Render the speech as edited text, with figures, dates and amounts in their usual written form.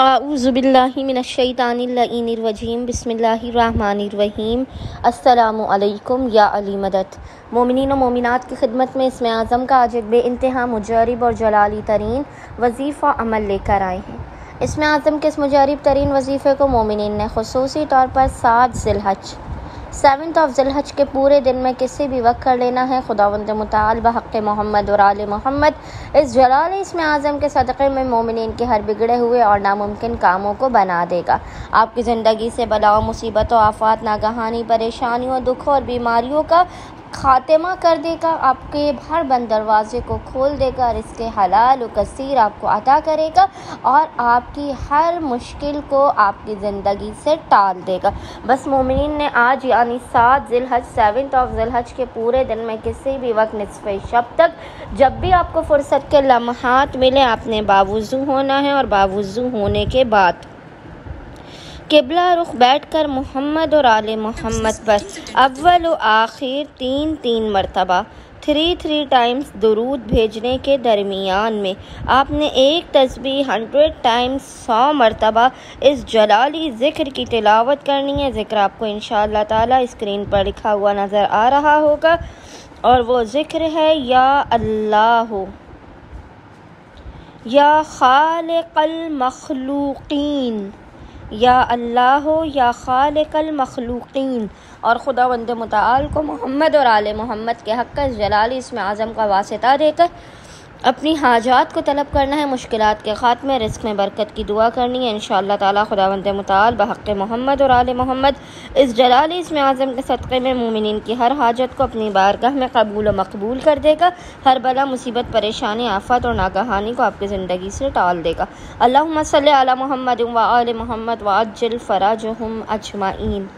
आऊज़ुबिल्लाहि मिनश्शैतानिर्रजीम बिस्मिल्लाहिर्रहमानिर्रहीम। अस्सलामु अलैकुम या अली मदद। मोमिनीन व मोमिनात की खिदमत में इसमें आज़म का आज एक बेइंतहा मुजरिब और जलाली तरीन वजीफ़ा अमल लेकर आए हैं। इसमें आज़म के इस मुजरिब तरीन वजीफ़े को मोमिनीन ने खुसूसी तौर पर 7 ज़िलहज के पूरे दिन में किसी भी वक्त कर लेना है। खुदावंद मुताल बहक़ मोहम्मद और आले मोहम्मद इस जलाल इसमें आज़म के सदक़े में मोमिनीन के हर बिगड़े हुए और नामुमकिन कामों को बना देगा। आपकी ज़िंदगी से बलाओं, मुसीबतों, आफ़ात, नागहानी, परेशानियों, दुखों और बीमारियों का खात्मा कर देगा। आपके हर बंद दरवाजे को खोल देगा। रिज़्क़े हलाल व कसीर आपको अता करेगा और आपकी हर मुश्किल को आपकी ज़िंदगी से टाल देगा। बस मोमिनीन ने आज यानी 7 ज़िलहज के पूरे दिन में किसी भी वक्त निस्फ़े शब तक जब भी आपको फ़ुर्सत के लम्हात मिले आपने बावुज़ू होना है और बावुज़ू होने के बाद किबला रुख बैठकर मोहम्मद और आले मोहम्मद पर अव्वल व आखिर 3 मरतबा 3 टाइम्स दुरूद भेजने के दरमियान में आपने एक तस्बीह 100 टाइम्स 100 मरतबा इस जलाली ज़िक्र की तिलावत करनी है। ज़िक्र आपको इंशाअल्लाह ताला स्क्रीन पर लिखा हुआ नज़र आ रहा होगा और वो ज़िक्र है या अल्लाह या खालिक़ल मखलूक़ीन, या अल्लाह या खालिक़ल मखलूक़ीन। और खुदावंद मुताल को मोहम्मद और आले मोहम्मद के हक़ जलाली इसमें आज़म का वास्ता देकर अपनी हाजात को तलब करना है। मुश्किलात के ख़ात्मे, रिज़्क़ में बरकत की दुआ करनी है। इंशाअल्लाह ताला खुदावंद मुताल बहक़ मोहम्मद और आले मोहम्मद इस जलाली इसमें आज़म के सदक़े में मोमिनीन की हर हाजत को अपनी बारगाह में कबूल व मकबूल कर देगा। हर बला, मुसीबत, परेशानी, आफ़त और नागहानी को आपकी ज़िंदगी से टाल देगा। अल्लाहुम्मा सल्लि अला मुहम्मद व आले मुहम्मद व अज्जिल फ़राजहुम अजमाइन।